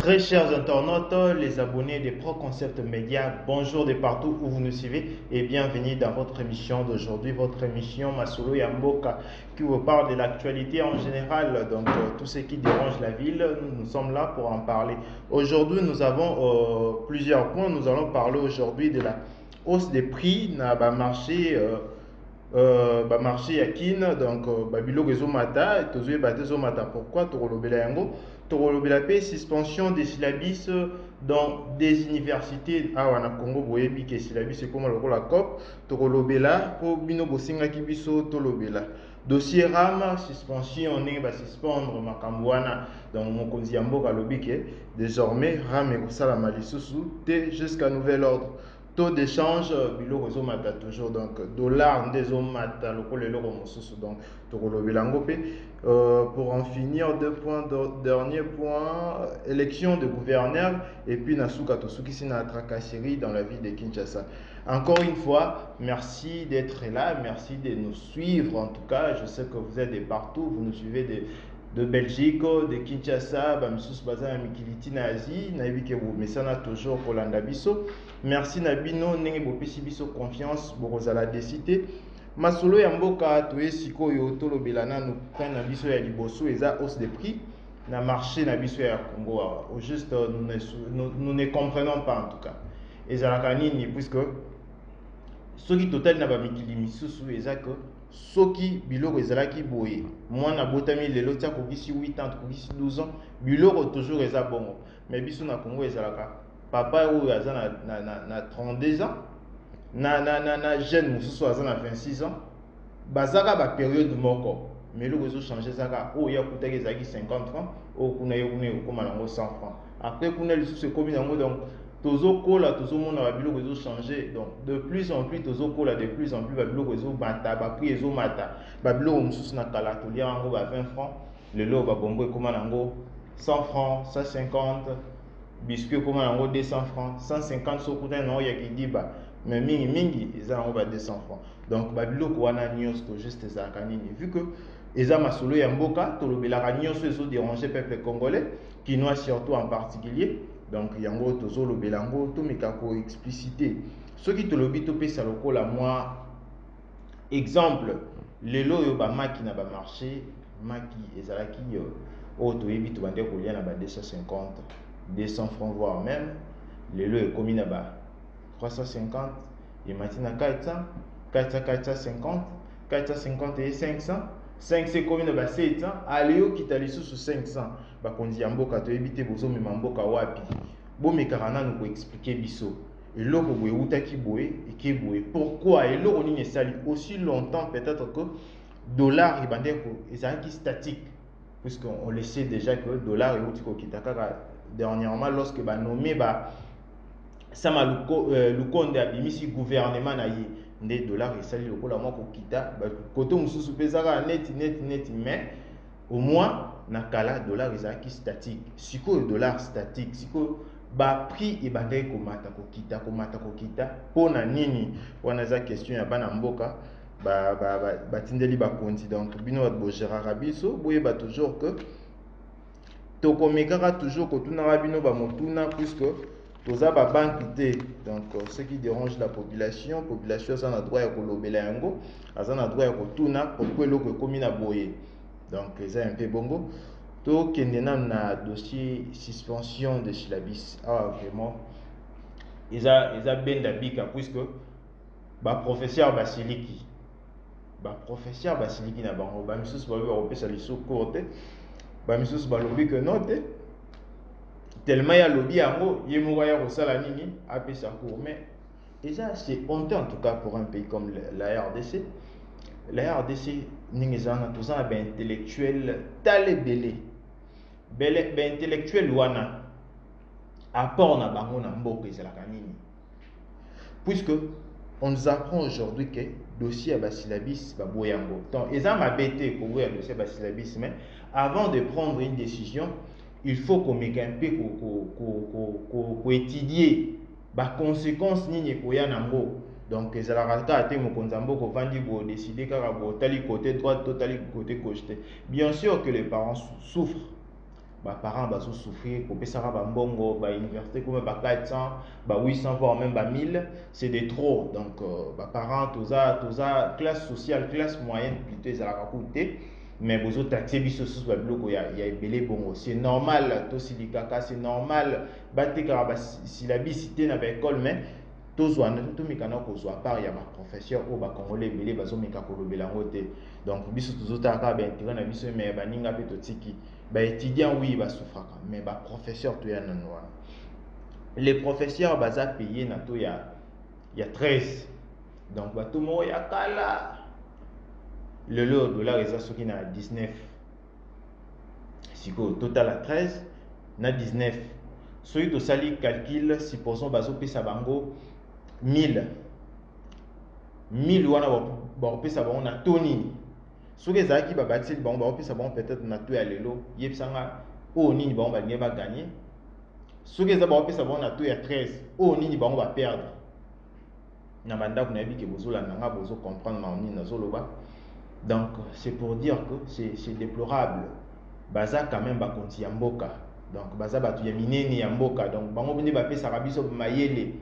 Très chers internautes, les abonnés des Pro Concept Média, bonjour de partout où vous nous suivez et bienvenue dans votre émission d'aujourd'hui, votre émission Masolo Yamboka qui vous parle de l'actualité en général, donc tout ce qui dérange la ville, nous sommes là pour en parler. Aujourd'hui, nous avons plusieurs points, nous allons parler aujourd'hui de la hausse des prix dans le marché. Marché ya kin donc biloko ezomata tozoyeba te ezomata pourquoi tokolobela yango tokolobela pe suspension des syllabus dans des universités awa na Congo boyebi ke syllabus ekoma lokola COP tokolobela po bino bosingaki biso tolobela dossier RAM suspension ndenge basuspendre makambo wana donc mokonzi ya mboka alobi ke désormais RAM ekosalama lisusu te jusqu'à nouvel ordre. Taux d'échange, biloko ezomata toujours, donc dollar ndezomata lokolo eloko mosusu, donc tokolobelango pe. Pour en finir, deux points, dernier point, élection de gouverneur et puis nasuka tosukisi na tracasserie dans la ville de Kinshasa. Encore une fois, merci d'être là, merci de nous suivre en tout cas, je sais que vous êtes de partout, vous nous suivez de Belgique, de Kinshasa, bamisusu baza na mikiliti na Asie, na yebike bo mesana toujours kolanda biso. Merci na bino ndenge bopesi biso confiance bokozala décidé. Masolo ya mboka toye sikoyo tolobela nanu point na biso ya liboso eza hausse de prix na marché na biso ya Congo. Au juste nous ne comprenons pas en tout cas. Ezalaka nini puisque soki total na ba mikili misusu eza que soki biloko ezalaki boye mwana botami lelo tia kokisi 8 ans kokisi 12 ans biloko toujours eza bongo mais biso na Congo ezalaka papa oyo aza na 32 ans na jeune mosusu aza na 26 ans bazaka ba période moko mais biloko ezo changer zaka oyo yakutaki ezalaki 50 francs oyo kuna yo kuna ekoma nango 100 francs après kuna lisusu ekomi nango donc tozokola tozomona ba biloko ezo changer donc de plus en plus tozokola de plus en plus ba biloko ezo mata ba prix ezo mata ba biloko mosusu na kala tolia yango ba 20 francs lelo ba bongo ekoma nango 100 francs 150 biscuit ekoma nango 200 francs 150 sokuta na oya kidiba mais mingi eza nango ba 200 francs donc ba biloko wana nyonso to juste ezalaka nini vu que eza masolo ya mboka tolobelaka nyonso ezo déranger peuple congolais quinois surtout en particulier. Donc yango tozolobela yango tomeka ko expliciter soki tolobi topesa lokola moi exemple lelo yo ba maki na ba marché maki ezalaki o toyebi to bande kolia na ba 250 200 francs voire même lelo ekomi na ba 350 et maintenant 400 450 450 et 500 500 ekomi na ba 700 aleo kita lisusu 500 bakonzi ya mboka toyebi te bozomema mboka wapi bomekaka nanu ko expliquer biso eloko boye utaki boye eke boye pourquoi eloko nini esali aussi longtemps peut-être que dollar ebande ko ezalaki statique puisque on le sait déjà que dollar euti kokita kaka dernièrement lorsque ba nommé ba sama lukonde abimisi gouvernement na ye nde dollar esali lokola moko kita ba koto mususu pezaka net mais au moins na kala dollar ezalaki statique siko dollar statique siko ba prix ebandaki komata kokita pona nini wana za question ya bana mboka batindeli bakonzi donc bino bat bogéraka biso boyeba toujours que tokomekaka toujours kotunaka bino bamotuna puisque toza ba banque te donc ce qui dérange la population aza na droit ya kolobela yango aza na droit ya kotuna pourquoi eloko ekomi na boye. Donc c'est un peu bongo. Donc il y a un dossier suspension de syllabus. Ah vraiment. Ils a bien d'abika puisque ba professeur Basiliki na bango ba misus ba européen ça les sous courte ba misus ba lobby que note tellement ya lobby yango yemoka ya kosala nini apesa cours mais déjà c'est honteux en tout cas pour un pays comme la RDC. La RDC ningezana tozana ba intellectuel tale belé intellectuel wana apport na bango na mboka ezalaka nini puisque on nous apprend aujourd'hui que dossier à syllabus ba boyango donc eza mabete ko boya dossier ba syllabus mais avant de prendre une décision il faut qu'on mette un peu ko étudier ba conséquences nini ko ya nango. Donc ezalaka ate mokonzi mboka vandi bo décider kaka bo tali côté droite to tali côté gauche. Bien sûr que les parents souffrent Bah parents bazo souffrir pour payer ba mbongo ba université comme ba 400 ba 800 voire même ba 1000, c'est de trop. Donc bah parents toza classe sociale, classe moyenne plutôt ils la coûter. Mais vous autres taxés biso sous ba bloc il y a belé bongo, c'est normal to silikaka, c'est normal baté karaba si la bicité na ba école. Mais tozwa tout mikana kozwa part ya ba professeur au ba congolais belé bazo meka kolobela ngote. Donc biso tozota ka ba intérêt na biso mais ba ninga pe totiki ba étudiant oui ba souffraka mais ba professeur to ya nanwa. Les professeurs baza payé na to ya 13. Donc ba tout mo ya kala le dollar eza soki na 19. Siko total à 13 na 19. Soki to sali calcul, supposons bazo pesa bango 1000 wana ba pesa bango na toni. Soki ezalaki ba bâtir bango ba pesa bango peut-être na to ya lelo yebisanga o nini bango ba nge ba gagner. Soki ezalaki ba pesa bango na to ya 13 o nini bango ba perdre. Na banda ko na bi ke bozola nanga bozo comprendre ma nini nazoloba. Donc c'est pour dire que c'est déplorable. Baza quand même ba konti ya mboka. Donc baza batu ya minene ya mboka. Donc bango bini ba pesa biso mayele.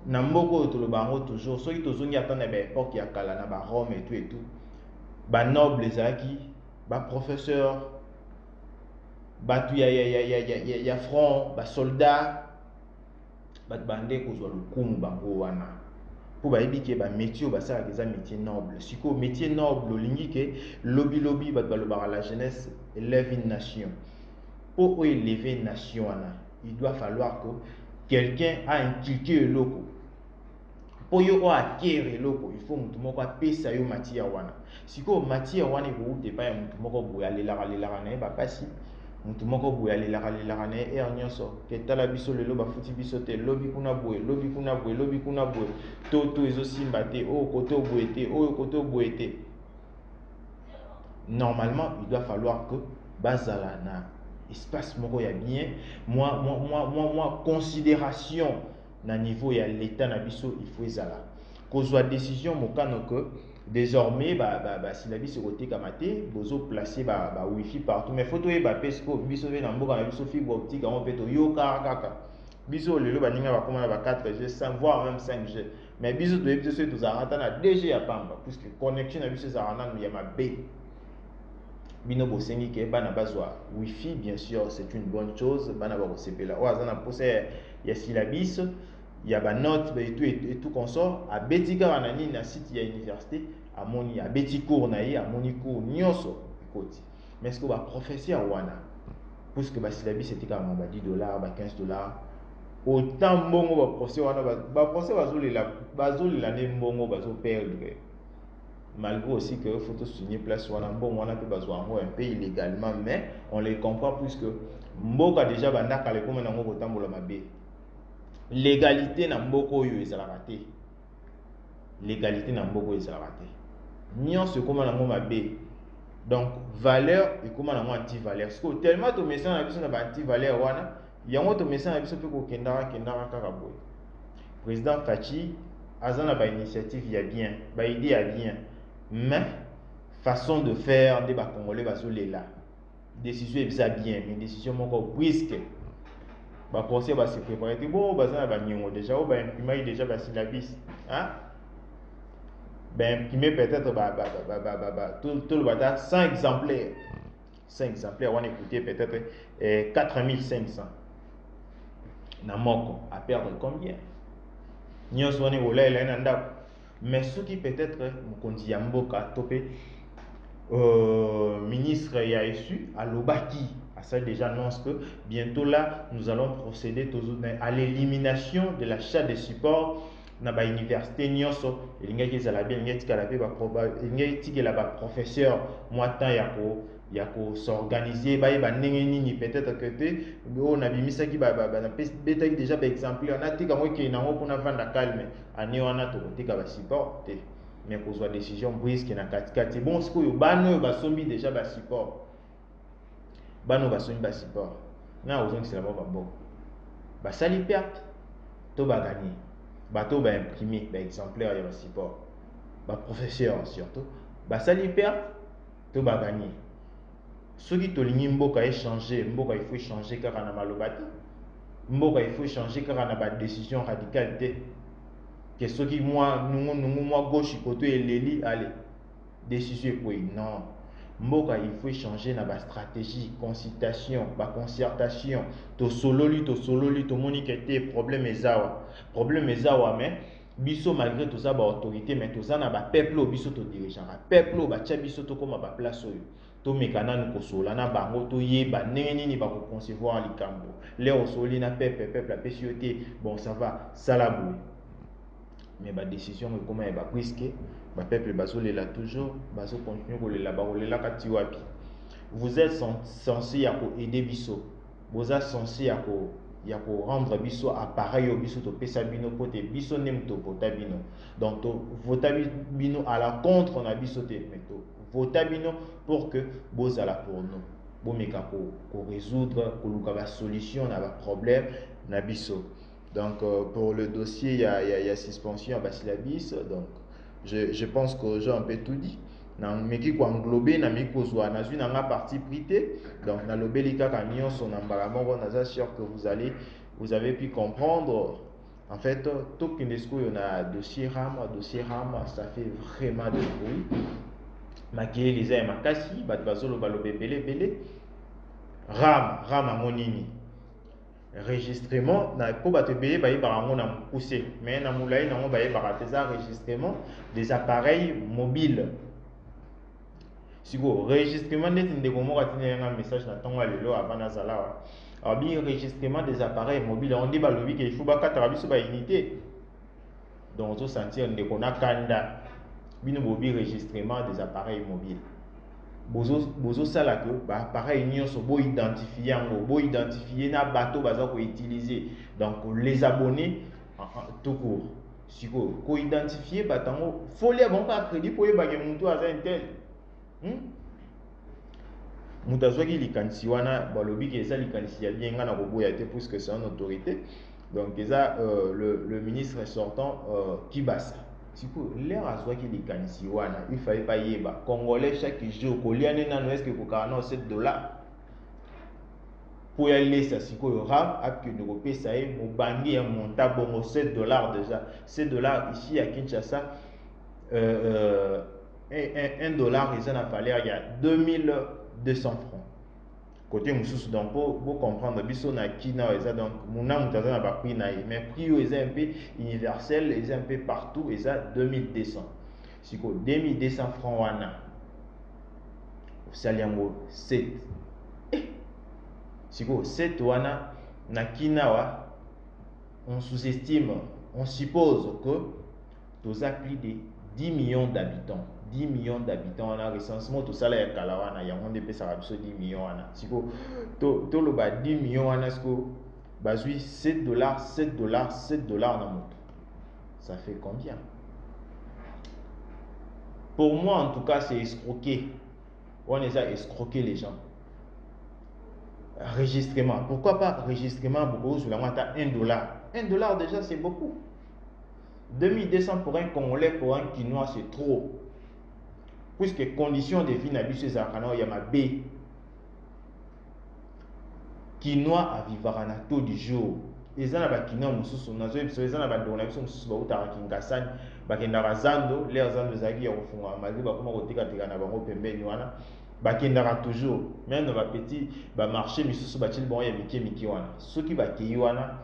Na mboko to lo bango toujours soki tozongi atana ba époque ya kala na ba Rome et tout. Ba noble ezaki, ba professeur, batu ya front, ba soldat, bat bande kozwa lukumu bango wana. Pour ba yebiki ba métier ba ça des métier noble. Siko métier noble olingi ke lobby bat balobara la jeunesse élève une nation. Pour élever une nation il doit falloir que quelqu'un a inculqué le loco. Pour yo acquérir loko, il faut mutu moko pesa yo matière wana. Siko matière wana ko ute pa mutu moko boya lela na ba pasi. Mutu moko boya lela na nyonso. Ke tala biso lelo ba futi biso te lobby kuna boye, lobby kuna boye, lobby kuna boye. To ezo simba te, o koto boye te, o koto boye te. Normalement, il doit falloir que bazala na espace moko ya bien, moi considération na niveau ya l'état na biso il faut ezala kozwa décision mokano que désormais si la biso côté kamate bozo placer ba wifi partout mais photo e ba pesco biso ve na mboka na biso fibre optique en fait yo kaka biso lelo baninga ba koma ba 4G sans voire même 5G mais biso to biso so to zarata na 2G ya pamba puisque connexion na biso zarana ya mabe bino bosengi ke bana bazwa wifi bien sûr c'est une bonne chose bana ba sepela o azana poser ya syllabus ya ba note et tout consort a betika wana nini na site ya université amoni ya beti cours na ye amoni cours nyonso koti mais ce que ba professeur wana puisque ba syllabus c'était comme ba $10 ba $15 autant mbongo ba professeur wana ba professeur bazolela ne mbongo bazo perdre malgré aussi que faut signer place wana mbongo wana pe bazwa un peu illégalement mais on les comprend puisque mboka déjà bandaka le comme nango kotambola mabe légalité na mboko oyo ezalaka te légalité na mboko ezalaka te nyonso ekoma nango mabe donc valeur ekoma nango anti-valeur parce que tellement to message na biso na ba anti-valeur wana yango to message na biso pe ko kendaka kaka boy président Fachi azana ba initiative ya bien ba idée ya bien mais façon de faire de ba congolais bazolela décision ebisa bien mais décision moko brusque ba conseil ba se préparer bon bazana ba nyongo déjà ou ba imprimer déjà ba syllabus hein ben imprimer peut-être tout le bata 100 exemplaires on a écouté peut-être 4500 na moko à perdre combien nyonso on est au là na ndako mais ce qui peut-être mokonzi ya mboka topé ministre ya issu à l'obaki à ça déjà annonce que bientôt là nous allons procéder à l'élimination de l'achat des supports na ba université nyonso elingaki ezala bien ngeti kala pe ba ngeti la ba professeur moata ya ko s'organiser ba ndenge nini peut-être que te on a bimisaki ba betaki déjà ba exemplaire na tika mo ke nango kuna vanda calme ani wana to tika ba support te mais kozwa décision brusque na katikati bon ce que bano ba sombi déjà ba support bano ba sombi ba support na ozongi c'est là-bas bon ba sali perte to ba gagner bateau ba imprimer ba exemplaire ya ba support ba professeur surtout ba sali perte to ba gagner Ceux qui te lignent mboka est changé, mboka il faut changer car on a malobati. Mboka il faut changer car on a pas de décision radicale. Que ceux qui moi gauche côté et l'eli allez décision quoi non. Mboka il faut changer na ba stratégie, consultation, ba concertation, to solo li to monique était problème ezawa mais biso malgré tout ça ba autorité mais tout ça na ba peuple biso to dirigeant peuple ba tia biso to comme ba place oyo to mekana nous kosola na bango to yeba ndenge nini ba ko concevoir likambo les osoli na peuple la PCOT bon ça va salabou mais ba décision comment ba puisque ba peuple bazolela toujours bazo continuer kolela ba kolela kati wapi vous êtes censé ya ko aider biso vous êtes censé ya ko rendre biso appareil au biso to pesa bino pote biso nem to vota bino donc to vota bino à la contre na biso te mais to vota bino pour que bozala pour nous bomeka ko résoudre ko luka ba solution na ba problème na biso. Donc pour le dossier il y a suspension à Basilabis donc je pense que j'ai un peu tout dit. Mais qui englobé na mikozwa na une partie prité donc na lobelika kanyon son embarabon on sûr que vous avez pu comprendre en fait tout kinesco on a dossier RAM ça fait vraiment de bruit maquiller les ailes makasi bat bazolo balobe belé RAM monini enregistrement na po bato belé baye barango na poussé mais na moulay na mo baye barateza enregistrement des appareils mobiles. Si vous enregistrement un message dans le avant Nazala. Alors bien enregistrement des appareils mobiles on dit balobi qu'il faut pas quatre ba unité. Donc on sentir qu'on a kanda bino bobi enregistrement des appareils mobiles. Bozo sala que ba appareil nyonso bo identifier na bateau baza ko utiliser. Donc les abonnés tout court. Si vous ko identifier batango faut les bon pas crédit pour yeba ke muntu aza intel. Mutazwaki likanisi wana balobi ke eza likanisi ya bien nga na koboya te puisque c'est une autorité donc eza le ministre sortant Kibasa siko l'air azwaki likanisi wana il fallait pas yeba congolais chaque jour koliane nano est-ce que kokana $7 pour aller ça siko yo rap apke de kopesa e mobangi ya monta bongo $7 déjà $7 ici à Kinshasa $1 ils en a fallu il y a 2200 francs côté mususu donc pour comprendre biso na kina eza donc muna mutaza na ba prix na mais prix eza un peu universel eza un peu partout eza 2200 siko 2200 francs wana saliango 7 siko 7 wana na kina wa on sous-estime on suppose que toza plus de 10 millions d'habitants 10 millions d'habitants on a recensement tout ça là ya kalawana ya on dépêche à 10 millions wana siko to lo ba 10 millions wana siko bazui $7 na moto ça fait combien pour moi en tout cas c'est escroquer on les a escroqué les gens enregistrement pourquoi pas enregistrement beaucoup sur la moitié $1 déjà c'est beaucoup 2200 pour un Congolais pour un Quinois c'est trop puisque conditions de vie n'abusent ces arcanes il y a ma B Quinois à vivre à taux du jour les gens là Quinois mususu nazo les gens là dona biso mususu ba utara kingasani bakenda razando les zando zaki ya kufunga mazi ba kuma kotika tika na bango pembeni wana bakenda toujours même dans ba petit ba marché mususu ba til bon ya miki wana ceux qui ba ki wana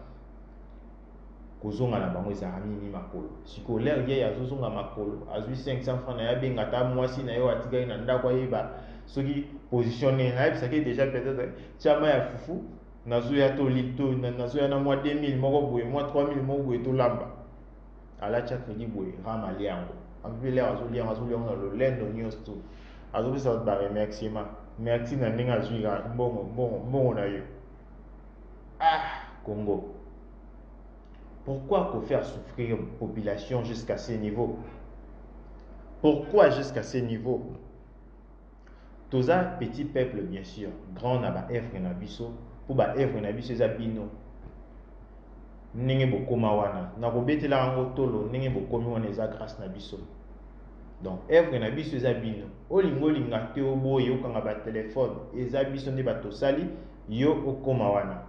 kozonga na bango ezaka nini makolo siko l'air ye azozonga makolo azwi 500 francs na ya benga ta mwasi na yo atikaki na ndako ayeba soki positionné na yebisaki déjà peut-être tiama ya fufu nazoya to lito nazoya na mwa 2000 moko boye mwa 3000 moko boye to lamba alacha crédit boye ramali yango amvile azolia na lolendo nyonso azobisa ba remerciement merci na ndenge azwi mbongo na yo Congo. Pourquoi faire souffrir une population jusqu'à ce niveau? Pourquoi jusqu'à ce niveau? Tous un petit peuple bien sûr, grand na ba œuvre na biso, pour ba œuvre na biso za bino. Ninge bokoma wana, na kobetela ngo tolo ninge bokomi wana za grâce na biso. Donc œuvre na biso eza bino olingo linga te oboye okanga ba téléphone eza biso nde bato sali yo okoma wana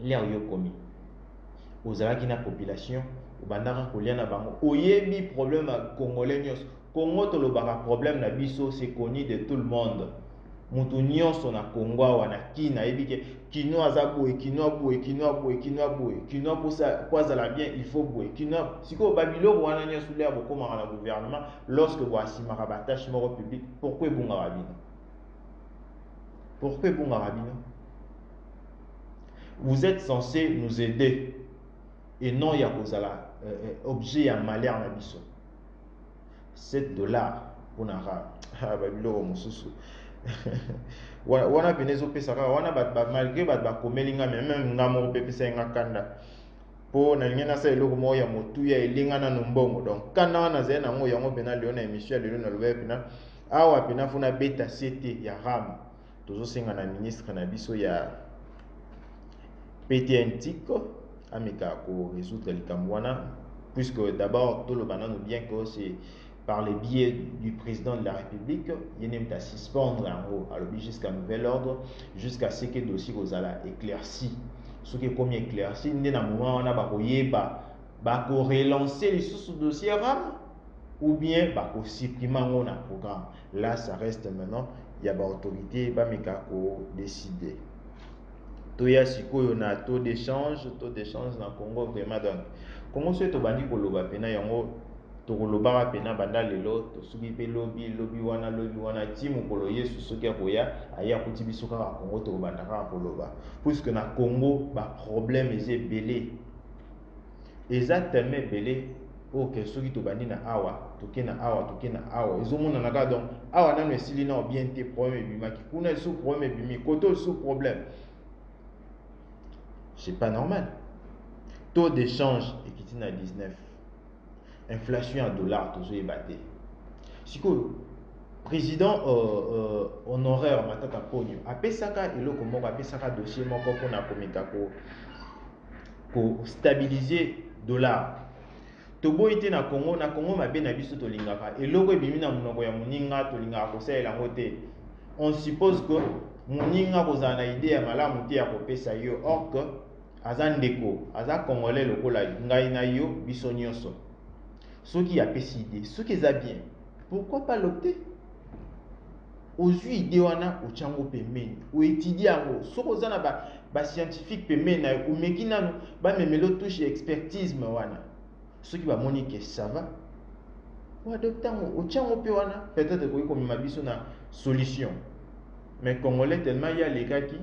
leo yo komi ozalaki na population obandaka kolia na bango oyebi problème ya congolais nyonso Congo tolobaka problème na biso c'est connu de tout le monde mutu nyonso na Congo wana kina yebi ke kino azaboye kino boye kino boye kino boye kino pour azala bien il faut boye kino siko babilo wana nyonso leo bokoma na gouvernement lorsque boasimaka ba tâche moko public pourquoi bunga rabino vous êtes censé nous aider et non ya kozala objet ya malheur na biso $7 pour nara babilo mosusu wana penezo pesa kaka wana malgré ba komelinga même ngamo pepesa nga kanda po na ngena sa eloko mo ya motu ya elinga na nombongo donc kana wana zena yango yango pena leo na émission lelo na lobe pena awa pena funa beta CT ya RAM tozo senga na ministre na biso ya PTNTIC ameka ko résoudre likambo wana puisque d'abord tout le banano bien que c'est par le biais du président de la République, il y a suspendre en haut, jusqu'à nouvel ordre, jusqu'à ce que le dossier soit éclairci. Ce qui est comme éclairci, il y a un moment où on va relancer les sources dossier RAM ou bien on supprimer un programme. Là, ça reste maintenant, il y a une autorité qui décider. Il y a un taux d'échange dans le Congo vraiment. Donc, Congo c'est au bandi koloba pena yango tokolobaka pena banda lelo tosuki pe lobi wana timu kolo yesu soki akoya aya kuti biso kaka Congo tokobanda kaka koloba puisque na Congo ba problème eza ebele eza tellement ebele oke soki tobandi na awa toke na awa ezomona naka donc awa nano esili na bien te problème ebimaki kuna sous problème ebimi koto sous problème c'est pas normal. Taux d'échange est à 19. Inflation à dollar, toujours ébatté. Si le président honoraire Matata Pogno a pesaka et le comment a pesaka dossier mon qu'on a commis pour stabiliser dollar. Tobo était na Congo ma ben na biso to lingaka et logo ebimi na monoko ya moninga to lingaka ko sala ngote. On suppose que moninga kozana idée ya malamu te ya kopesa yo or que azandeko aza congolais lokola ngai na yo biso nyonso soki apesi idée soki eza bien pourquoi pas l'opter ozwi idée wana ochango pembeni oétudie yango soki oza na ba scientifique pembeni na yo omeki nanu bamemelo touche expertise wana soki bamoni ke ça va oadopte yango ochango mpe wana peut-être koki komema biso na solution mais congolais tellement ya lekaki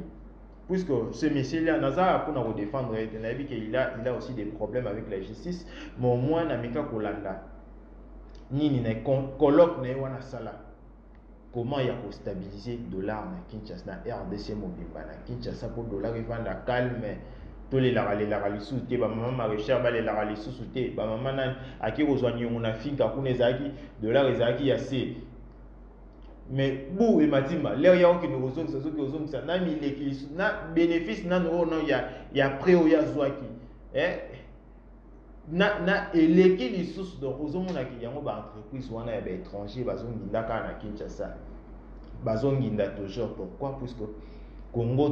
puisque ce monsieur-là n'a pas pour défendre, il a aussi des problèmes avec la justice, mais au moins, Namika Kolanda, ni colloque na wana sala. Comment il y a pour stabiliser le dollar na Kinshasa, na RDC Mobimba, na Kinshasa pour le dollar il va la calme, tous les larali soute, ba maman maréchal ba les larali soute, ba maman na aki ozwanyi on a finka kunezaki dollar ezaki ya C. Mais bou et matimba l'air ya qui nous ozong ça na mi l'équilibre na bénéfice na no non ya prêt o ya zwaki na l'équilibre sous donc ozomona ki yango ba entreprise wana ya ba étranger bazonginda ka na Kinshasa bazonginda toujours pourquoi puisque Congo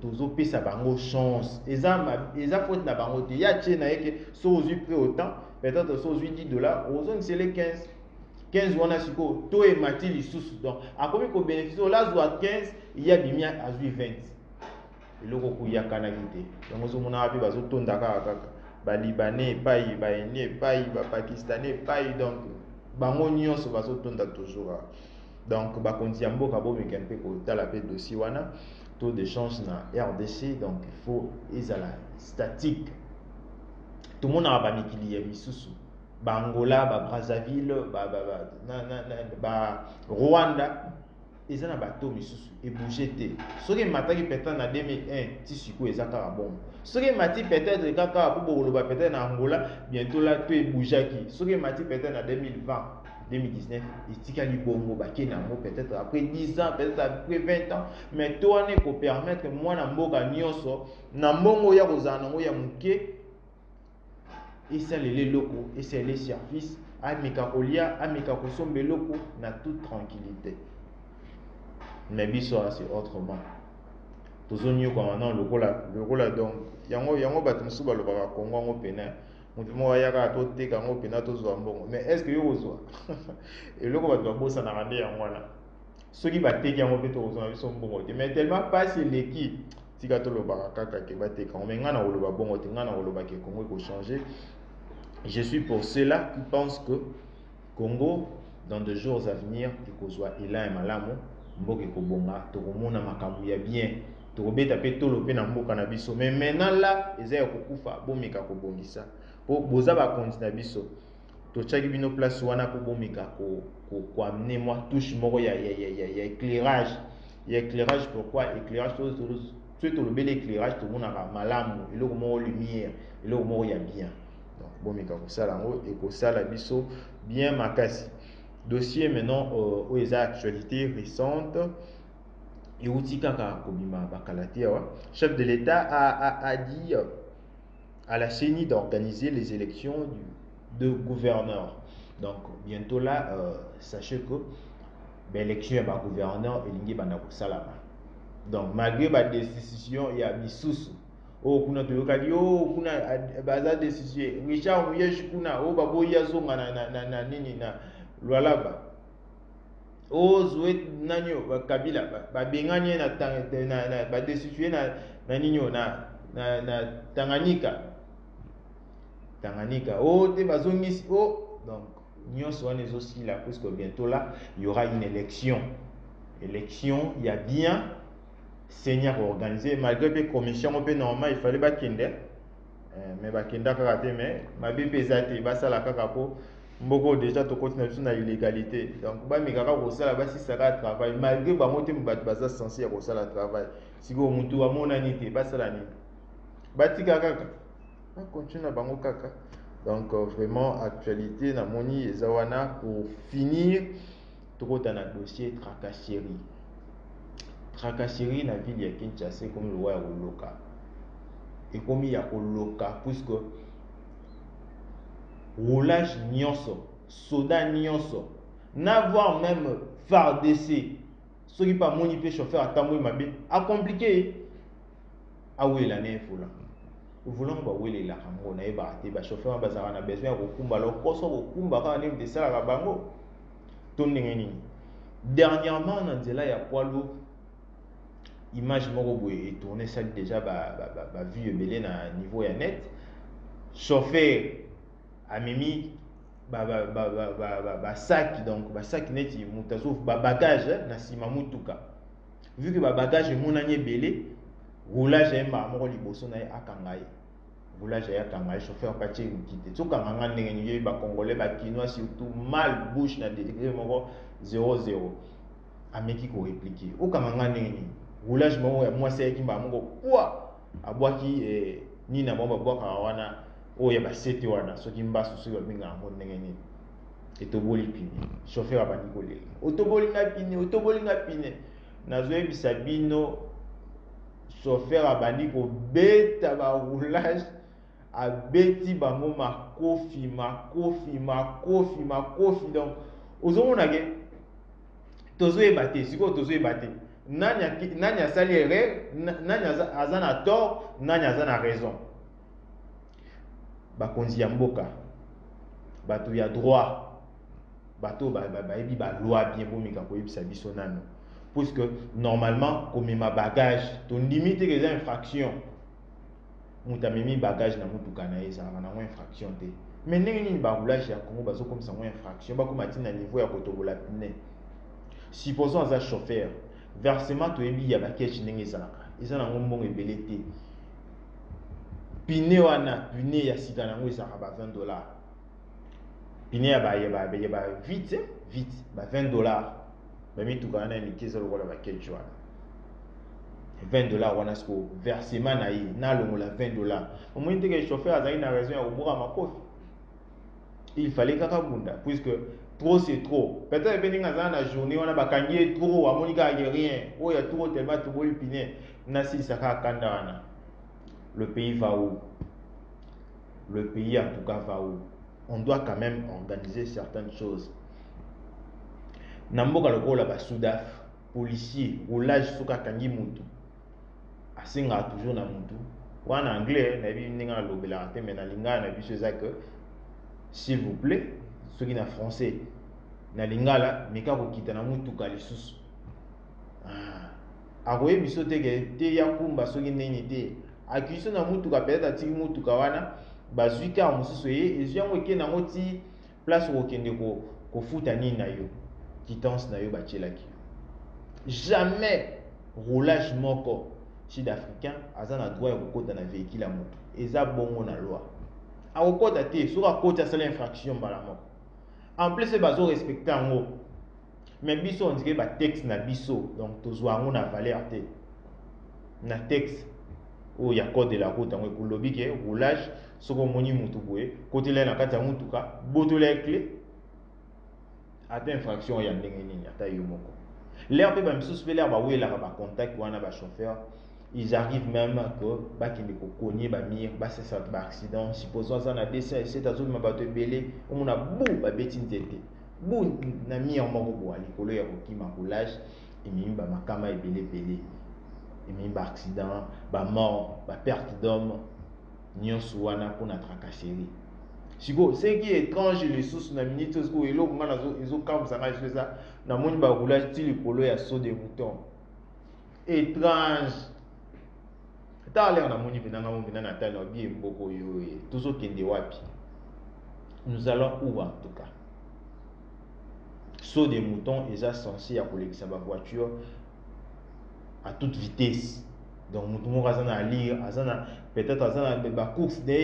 tozo pesa bango chance eza faute na bango te ya tche na yeke so ozu prêt autant peut-être so ozu $10 ozong c'est les 15 wana siko to e mati lisusu donc akomi ko bénéficier la zwa 15 il y a bimia azui 20 eloko ku yakana kite donc ozomona api bazo tonda kaka ba libanais pai ba indien pai ba pakistanais pai donc bango nyonso bazo tonda toujours donc ba konti ya mboka bo mekempe ko tala pe dossier wana taux de change na RDC donc il faut ezala statique tout le monde a ba mikili ya misusu Angola, Brazzaville, Rwanda, ils ont un bateau et bougé. Ce qui m'a dit peut-être en 2001, Tissiko et Zakara bon. Ce qui m'a dit peut-être peut-être en Angola, bientôt là, tout est bougé. Ce qui m'a dit peut-être en 2020, 2019, Istikali Bongo, peut-être après 10 ans, peut-être après 20 ans, mais toi, ne peut permettre moi, Namboga Nyoso, Nambongo Yarozano, Yamuke. Et ça les locaux, et c'est les services ameka kolia, ameka kosombeloko na toute tranquillité. Mais biso c'est autrement. Tozonyo kwa maintenant le rôle donc yango bato musu balobaka Congo ngo pena. Mutu mo yaka to teka ngo pena to zo mbongo. Mais est-ce que yo ozwa? Et loko bato babosa na rande yango wana. Soki bateki yango pe to ozwa biso mbongo te. Mais tellement pas c'est l'équipe. Tika to lobaka kaka ke bateka. Mais ngana oloba bongo te, ngana oloba ke Congo ko changer. Je suis pour ceux-là qui pensent que Congo dans 2 jours à venir ikozwa ila et malamu mboka ekobonga tokomona makambo ya bien. Tokobeta pe tolo pe na mboka na biso. Mais maintenant là, eza ya kokufa bomeka kobongisa. Po boza ba continue biso. To tchaki bino place wana po bomeka ko amener moi touche moko ya éclairage. Il y a éclairage pourquoi éclairage tout le bel éclairage tout mona malamu, il y a lumière, il y a bien. Donc bomeka ko sala ngo et ko sala biso bien makasi. Dossier maintenant aux actualités récentes. Chef de l'État a dit à la CENI d'organiser les élections de gouverneurs. Donc bientôt là, sachez que l'élection est gouverneur et l'ingé bana salama. Donc malgré la décision, il y a misusu. Oh kuna toyokali oh kuna baza décision. Richard Muyesh kuna oh babo yazonga na nini na lwalaba. O Zouet Nanyo, Kabila, Benganye na destitué na Nino na Tanganyika. Tanganyika. Oh, te bazongisi. Oh, donc, Nyon Swan est aussi là, puisque bientôt là, il y aura une élection. Élection, il y a bien Seigneur organisé, malgré que commission, normalement, il fallait pas kinder. Mais Bakenda Karate, mais ma bépézate, basa la kakapo. Mboko déjà to continue sur la illégalité. Donc ba mikaka ko sala ba si saka travail malgré ba moté mbat baza censé ko sala travail. Siko muntu wa monani te ba sala ni. Ba tika kaka. On continue bango kaka. Donc vraiment actualité na moni ezawana pour finir tout na dossier tracasserie. Tracasserie na ville ya Kinshasa comme loi ya Koloka. Et comme il y a Koloka puisque roulage nyonso, soda nyonso, n'avoir même phare d'essai, ce qui pas monifié chauffeur à tambour mabé, a compliqué. Ah oui, l'année est folle. Nous voulons que oui, la ramon a ébarté, le chauffeur a besoin de kumba, le coso au kumba quand on est de ça à bango. Dernièrement, on a dit là, il y a quoi l'eau. Image moko et tourner ça déjà vu belé na niveau ya net. Chauffeur amimi sac donc sac net mutazo bagage na sima mutuka vu que bagage monanye belé roulage ya moko liboso na akangai roulage ya akangai chauffeur patie mukite to kanganga ndenge ni ba congolais ba kinois surtout mal bouche na degré moko 00 ameki ko répliquer o kanganga ndenge ni roulage moko ya mwasi ya kimba moko kwa abwaki ni na bomba bwaka wana o ya ba sete wana soki mbasu soki ba minga ngo ndenge ni etoboli pine chauffeur abandi kolela otoboli nga pine nazo yebisa bino chauffeur abandi ko beta ba roulage abeti bango makofi donc ozomona ke tozo ebate siko tozo ebate nanya sali erreur nanya azana tort nanya azana raison. Bakonzi ya mboka bato ya droit bato baebi ba loi bien bomika koyebisa biso nano puisque normalement comme ma bagage ton limite que les infractions mutamemi bagage na mutuka na eza na infraction te mais ndenge nini ba roulage ya Congo bazo comme ça infraction ba comme na niveau ya kotobola pine supposons za chauffeur versement to ebi ya ba cash ndenge eza na ngombongo ebele te. Pine wana pine ya sika nango ezaka ba $20. Pine ya ba vite ba $20. Ba mituka wana mikeza lokola ba kejo wana. $20 wana sko versement na yi na longola $20. Au moins que chauffeur azali na raison ya koboka makofi. Il fallait kaka bunda puisque trop c'est trop. Peut-être que dans la journée on a bakangi trop a monika rien. Oh ya trop tellement to boli pine na si saka kanda wana. Le pays va où? Le pays en tout cas va où? on doit quand même organiser certaines choses. Namboka lokola ba soudaf, policier, roulage soka kangi mutu. Asinga toujours na mutu. Ou en anglais, na bi ninga lobela te mais na linga na bi que s'il vous plaît, ceux qui na français, na lingala meka ko kita na mutu ka lisusu. Akoye biso te ya kumba soki nini te. Akiso na mutu ka peut-être atiki mutu ka wana bazuika mususu ye eziango eke na ngoti place ko kende ko futa nini na yo. Quittance na yo bachelaki. Jamais roulage moko sud-africain azana droit ya kokota na véhicule ya moto. Eza bongo na loi. Akokota te soka kota sala infraction bala moko. En plus bazo respecter ngo. Mais biso on dirait ba texte na biso donc tozwa ngo na valeur te. Na texte o ya code de la route ngo kolobi ke roulage soko moni mutu boye côté là na kati ya mutuka botola clé ata infraction ya ndenge nini ata yo moko. L'air pe ba misusu pe l'air ba wela ba contact wana ba chauffeur. Ils arrivent même que ba kende ko konye ba mir ba c'est ça ba accident supposons ça na dessin c'est azo ma ba te belé on a bou ba beti nzete. Bou na mir moko bo ali kolo ya kokima roulage et mi ba makama ebele belé. Et mi ba accident, ba mort, ba perte d'homme nyonso wana pour na tracasserie. Siko, ce qui est étrange les sources na minute où elo ngana zo comme ça na ça na moni ba roulage ti likolo ya saut de mouton. Étrange. Ta l'air na moni venanga mo venana ta na bi mboko yo tozo kende wapi. Nous allons où en tout cas. Saut de mouton est censé à collecter sa voiture à toute vitesse. Donc nous devons lire, peut-être à course il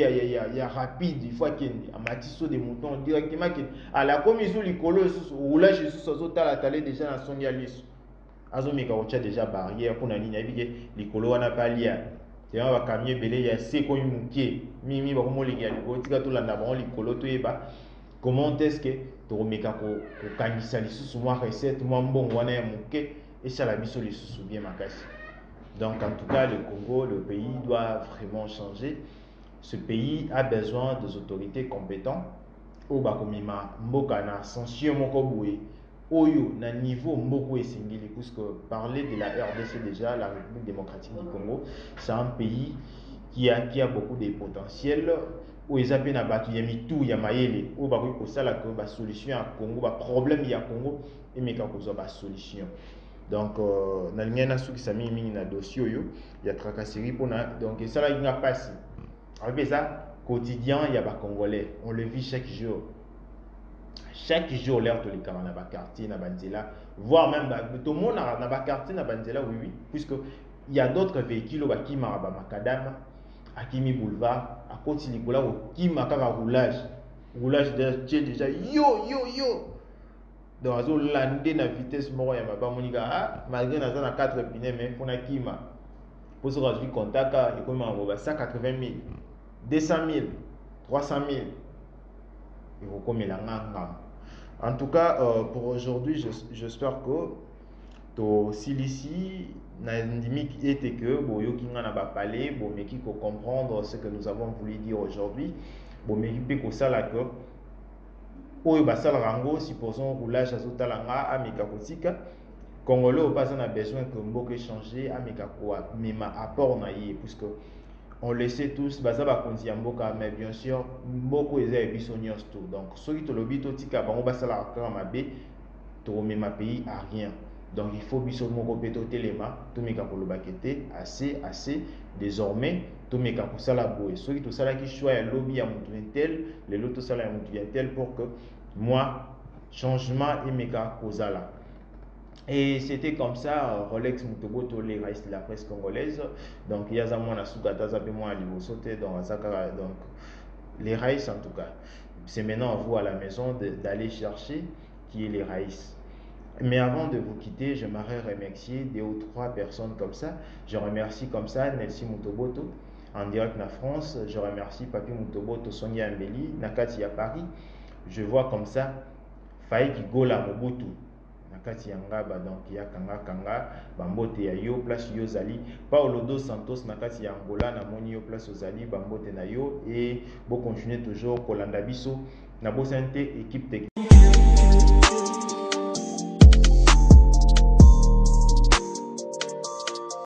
y a rapide, il faut qu'il y ait un saut de mouton directement à la commission l'écolo roulage sur la télé déjà dans son yalis. Azomika ocha déjà barrière pour na ligne avec l'écolo on a pas lié. C'est un camion belé il y a c'est comme muké mimi ba komo linga liko tika to landa ba l'écolo to yeba comment est-ce que to meka ko kanisa lisusu moi recette moi mbongo wana ya muké et ça la biso lisusu bien makasi. Donc en tout cas, le Congo, le pays doit vraiment changer. Ce pays a besoin des autorités compétentes. Au bakomima mboka na ascension moko boye. Oyo na niveau mboko esengeli puisque parler de la RDC déjà, la République démocratique du Congo, c'est un pays qui a beaucoup de potentiel. Où ils appellent na batu ya mitu ya mayele. Au bakoy ko sala ko ba solution à Congo, ba problème ya Congo et meka ko zo ba solution. Donc na lingena suki sami mingi na dossier yo ya tracasserie pona donc ça là il n'a pas si avec ça quotidien il y a ba congolais on le vit chaque jour l'air to likama na ba quartier na banzela voire même tout le monde na ba quartier na banzela oui puisque il y a d'autres véhicules ba ki ma ba makadam akimi boulevard à côté likola o ki makaka roulage déjà yo donc azo landé na vitesse moko ya maba monika malgré na 4 pneus mais pour na kima pour se rajouter contact et comme on va 180 000 200 000 300 000 il faut comme la nganga. En tout cas pour aujourd'hui j'espère que to silisi na limite était que boyo kinga na ba parler bon mais qui comprendre ce que nous avons voulu dire aujourd'hui bon mais peut ko sala que oyo basala rango supposons roulage azotalanga ameka kotika congolais au pas on a besoin que mboka changer ameka ko mema apport na ye puisque on le sait tous baza ba konzi ya mboka mais bien sûr mboko eza ebiso nyos tout donc soki to lobi to tika bango basala ka mabe to mema pays à rien donc il faut biso moko beto telema to meka ko lobakete assez désormais to meka ko sala boye soki to sala ki choix ya lobby ya mutu tel le loto sala ya mutu tel pour que moi changement et meka kozala. Et c'était comme ça Rolex Mutoboto les raïs de la presse congolaise donc il y a ça moi na sukata ça peut moi aller sauter dans Zakara donc les raïs en tout cas c'est maintenant à vous à la maison d'aller chercher qui est les raïs. Mais avant de vous quitter, j'aimerais remercier 2 ou 3 personnes comme ça. Je remercie comme ça Nelson Mutoboto en direct na France. Je remercie Papi Mutoboto Sonia Mbeli Nakati à Paris. Je vois comme ça Faïki Gola Mobutu Nakati Yangaba donc il y a Kanga Bambote ya yo place yo zali Paulo dos Santos Nakati ya Angola na moni yo place ozali Bambote na yo et bon continuer toujours Kolanda biso Nabo Santé, équipe technique.